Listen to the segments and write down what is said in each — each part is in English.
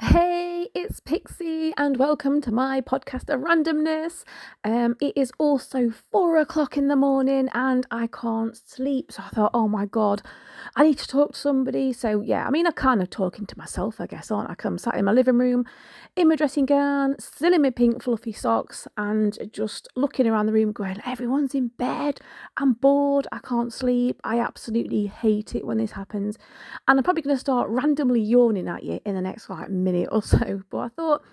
Hey, it's Pixie, and welcome to my podcast of randomness. It is also 4 o'clock in the morning, and I can't sleep. So I thought, oh my god, I need to talk to somebody. So yeah, I'm kind of talking to myself, I guess, aren't I? 'Cause I'm sat in my living room, in my dressing gown, still in my pink fluffy socks, and just looking around the room, going, everyone's in bed. I'm bored. I can't sleep. I absolutely hate it when this happens. And I'm probably going to start randomly yawning at you in the next minute or so. But I thought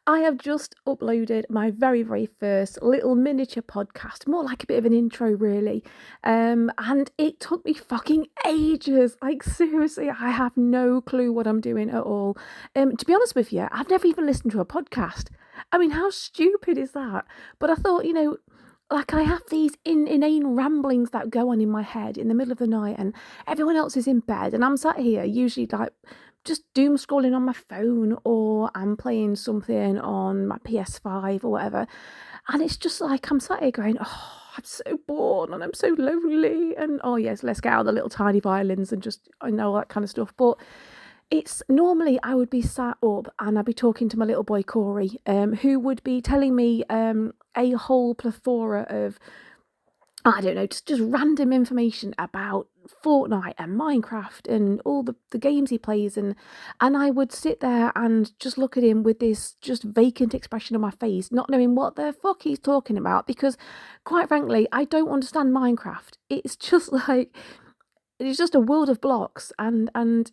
I have just uploaded my very, very first little miniature podcast, more like a bit of an intro, really. And it took me fucking ages. Like, seriously, I have no clue what I'm doing at all. To be honest with you, I've never even listened to a podcast. How stupid is that? But I thought, like I have these inane ramblings that go on in my head in the middle of the night, and everyone else is in bed, and I'm sat here usually like just doom scrolling on my phone, or I'm playing something on my PS5 or whatever. And it's just like I'm sat here going, oh, I'm so bored and I'm so lonely. And oh, yes, let's get out the little tiny violins and just, I know, all that kind of stuff. But it's normally I would be sat up and I'd be talking to my little boy Corey, who would be telling me a whole plethora of, I don't know, just random information about Fortnite and Minecraft and all the games he plays, and I would sit there and just look at him with this just vacant expression on my face, not knowing what the fuck he's talking about, because quite frankly, I don't understand Minecraft. It's just like it's just a world of blocks, and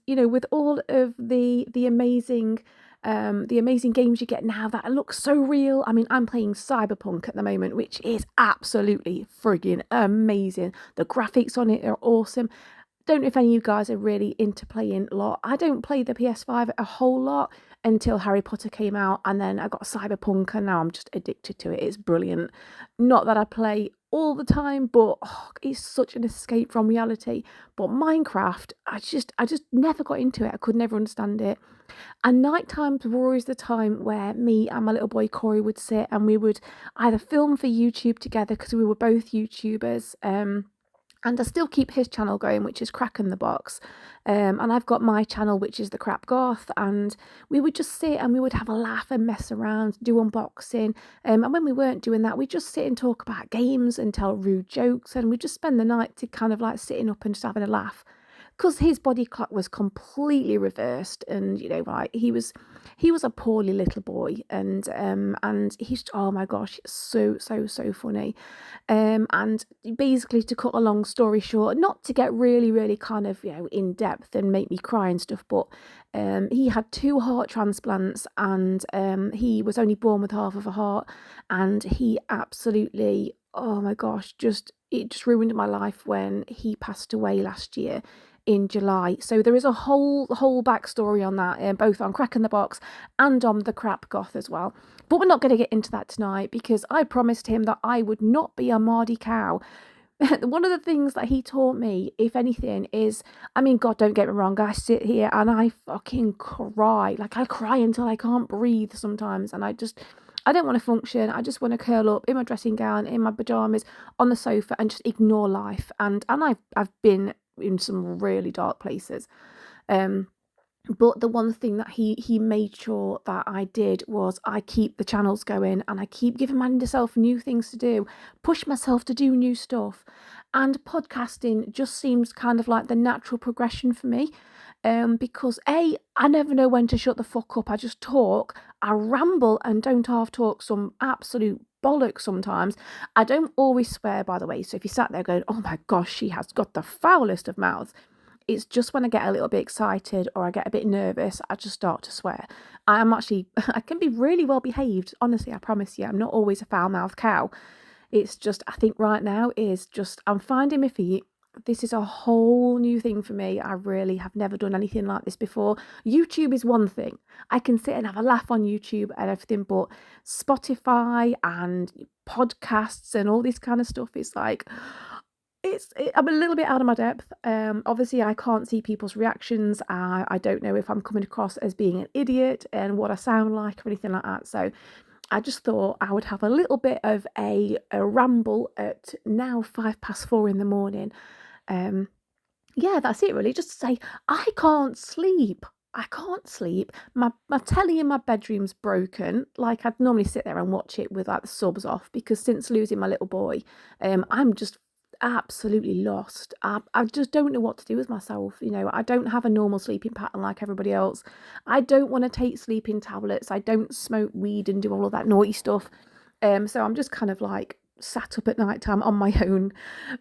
with all of the amazing games you get now that look so real. I'm playing Cyberpunk at the moment, which is absolutely friggin' amazing. The graphics on it are awesome. Don't know if any of you guys are really into playing a lot. I don't play the PS5 a whole lot until Harry Potter came out, and then I got Cyberpunk, and now I'm just addicted to it. It's brilliant. Not that I play all the time, but it's such an escape from reality. But Minecraft, I just never got into it. I could never understand it. And night times were always the time where me and my little boy Corey would sit, and we would either film for YouTube together because we were both YouTubers. And I still keep his channel going, which is Crack in the Box. And I've got my channel, which is the CRAP GOTH. And we would just sit and we would have a laugh and mess around, do unboxing. And when we weren't doing that, we'd just sit and talk about games and tell rude jokes. And we'd just spend the night to kind of like sitting up and just having a laugh. Because his body clock was completely reversed, and right, he was a poorly little boy, and he's, oh my gosh, so funny. And basically, to cut a long story short, not to get really, really kind of, in depth and make me cry and stuff, but he had 2 heart transplants, and he was only born with half of a heart, and he absolutely, oh my gosh, it just ruined my life when he passed away last year in July. So there is a whole backstory on that, both on Crack in the Box and on the CRAP GOTH as well. But we're not going to get into that tonight, because I promised him that I would not be a mardy cow. One of the things that he taught me, if anything, is, God, don't get me wrong, I sit here and I fucking cry. Like, I cry until I can't breathe sometimes, and I don't want to function. I just want to curl up in my dressing gown, in my pajamas, on the sofa, and just ignore life. And I've been in some really dark places. Um, but the one thing that he made sure that I did was I keep the channels going, and I keep giving myself new things to do, push myself to do new stuff. And podcasting just seems kind of like the natural progression for me. Because I never know when to shut the fuck up. I just talk, I ramble, and don't half talk some absolute bollocks sometimes. I don't always swear, by the way. So if you sat there going, oh my gosh, she has got the foulest of mouths, it's just when I get a little bit excited or I get a bit nervous, I just start to swear. I am actually, I can be really well behaved. Honestly, I promise you, I'm not always a foul-mouthed cow. It's just, I think right now is just, I'm finding my feet. This is a whole new thing for me. I really have never done anything like this before. YouTube is one thing. I can sit and have a laugh on YouTube and everything, but Spotify and podcasts and all this kind of stuff is like, I'm a little bit out of my depth. Obviously, I can't see people's reactions. I don't know if I'm coming across as being an idiot and what I sound like or anything like that. So I just thought I would have a little bit of a ramble at now 4:05 in the morning. Yeah, that's it really. Just to say, I can't sleep. I can't sleep. My telly in my bedroom's broken. Like, I'd normally sit there and watch it with like the subs off, because since losing my little boy, I'm just absolutely lost. I just don't know what to do with myself. You know, I don't have a normal sleeping pattern like everybody else. I don't want to take sleeping tablets. I don't smoke weed and do all of that naughty stuff. So I'm just kind of like sat up at night time on my own,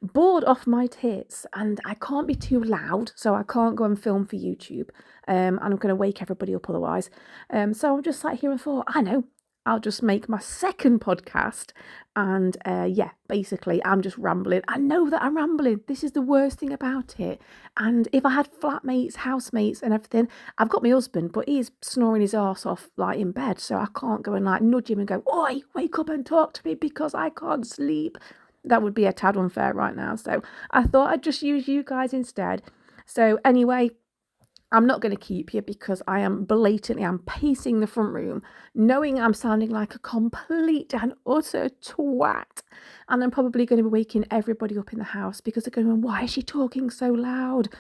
bored off my tits, and I can't be too loud, so I can't go and film for YouTube. And I'm going to wake everybody up otherwise. So I'm just sat here and thought, I know, I'll just make my second podcast. And yeah, basically, I'm just rambling. I know that I'm rambling. This is the worst thing about it. And if I had flatmates, housemates, and everything, I've got my husband, but he's snoring his arse off like in bed. So I can't go and like nudge him and go, oi, wake up and talk to me because I can't sleep. That would be a tad unfair right now. So I thought I'd just use you guys instead. So anyway, I'm not going to keep you because I'm pacing the front room, knowing I'm sounding like a complete and utter twat. And I'm probably going to be waking everybody up in the house because they're going, why is she talking so loud?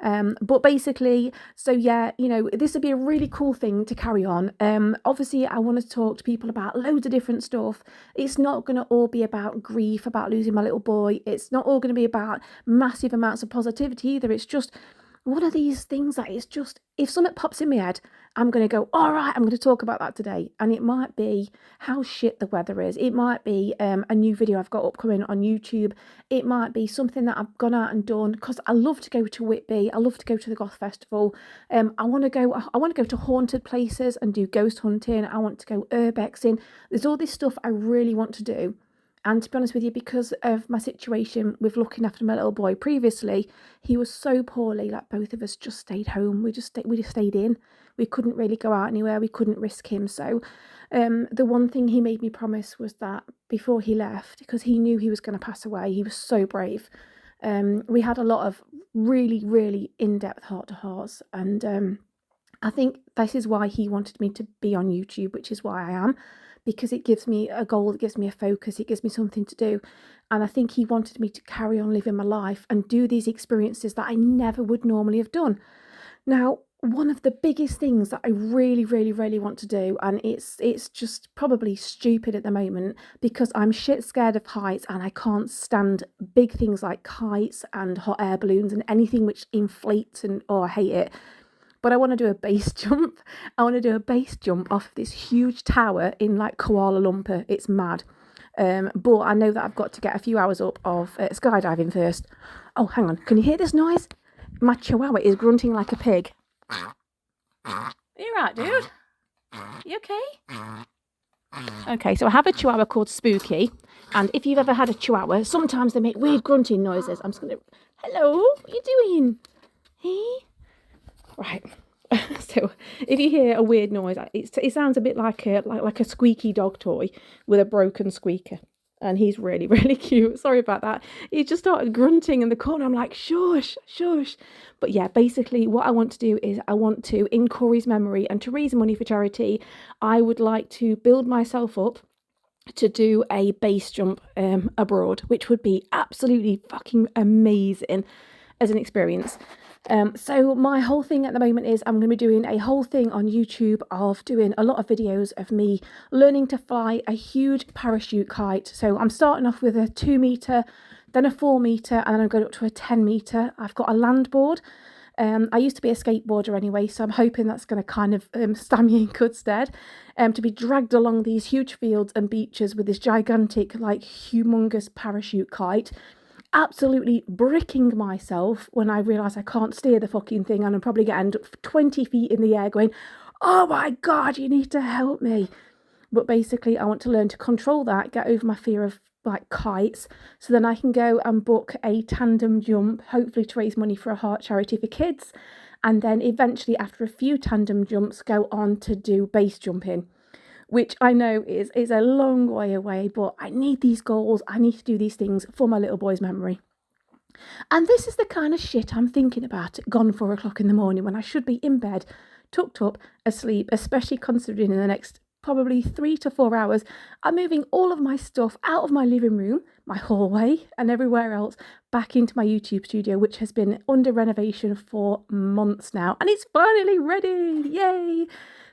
But basically, so yeah, you know, this would be a really cool thing to carry on. Obviously, I want to talk to people about loads of different stuff. It's not going to all be about grief, about losing my little boy. It's not all going to be about massive amounts of positivity either. It's just one of these things that is just, if something pops in my head, I'm going to go, all right, I'm going to talk about that today. And it might be how shit the weather is. It might be a new video I've got upcoming on YouTube. It might be something that I've gone out and done, because I love to go to Whitby. I love to go to the Goth Festival. I want to go to haunted places and do ghost hunting. I want to go urbexing. There's all this stuff I really want to do. And to be honest with you, because of my situation with looking after my little boy previously, he was so poorly, like both of us just stayed home. We just stayed in. We couldn't really go out anywhere. We couldn't risk him. So the one thing he made me promise was that before he left, because he knew he was going to pass away, he was so brave. We had a lot of really, really in-depth heart-to-hearts. And I think this is why he wanted me to be on YouTube, which is why I am. Because it gives me a goal, it gives me a focus, it gives me something to do. And I think he wanted me to carry on living my life and do these experiences that I never would normally have done. Now, one of the biggest things that I really, really, really want to do, and it's just probably stupid at the moment because I'm shit scared of heights and I can't stand big things like kites and hot air balloons and anything which inflates, and I hate it. But I want to do a base jump. I want to do a base jump off this huge tower in like Kuala Lumpur. It's mad. But I know that I've got to get a few hours up of skydiving first. Oh, hang on. Can you hear this noise? My chihuahua is grunting like a pig. You right, dude? You okay? Okay, so I have a chihuahua called Spooky. And if you've ever had a chihuahua, sometimes they make weird grunting noises. I'm just going to... Hello, what are you doing? Hey? Right. So if you hear a weird noise, it sounds a bit like a squeaky dog toy with a broken squeaker. And he's really, really cute. Sorry about that. He just started grunting in the corner. I'm like, shush, shush. But yeah, basically what I want to do is I want to, in Corey's memory and to raise money for charity, I would like to build myself up to do a base jump abroad, which would be absolutely fucking amazing as an experience. So my whole thing at the moment is I'm going to be doing a whole thing on YouTube of doing a lot of videos of me learning to fly a huge parachute kite. So I'm starting off with a 2 metre, then a 4 metre, and then I'm going up to a 10 metre. I've got a land board. I used to be a skateboarder anyway, so I'm hoping that's going to kind of stand me in good stead. To be dragged along these huge fields and beaches with this gigantic, like humongous parachute kite. Absolutely bricking myself when I realise I can't steer the fucking thing, and I'm probably going to end up 20 feet in the air going, oh my God, you need to help me. But basically I want to learn to control that, get over my fear of like kites, so then I can go and book a tandem jump, hopefully to raise money for a heart charity for kids, and then eventually after a few tandem jumps go on to do base jumping, which I know is a long way away, but I need these goals. I need to do these things for my little boy's memory. And this is the kind of shit I'm thinking about at gone 4 o'clock in the morning when I should be in bed, tucked up, asleep, especially considering in the next probably 3 to 4 hours, I'm moving all of my stuff out of my living room, my hallway, and everywhere else back into my YouTube studio, which has been under renovation for months now, and it's finally ready. Yay!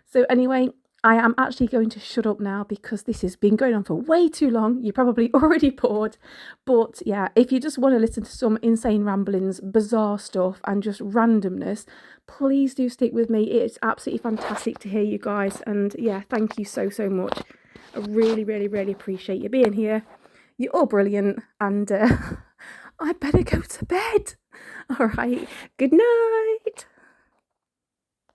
So anyway, I am actually going to shut up now because this has been going on for way too long. You're probably already bored. But yeah, if you just want to listen to some insane ramblings, bizarre stuff, and just randomness, please do stick with me. It's absolutely fantastic to hear you guys. And yeah, thank you so, so much. I really, really, really appreciate you being here. You're all brilliant. And I better go to bed. All right. Good night.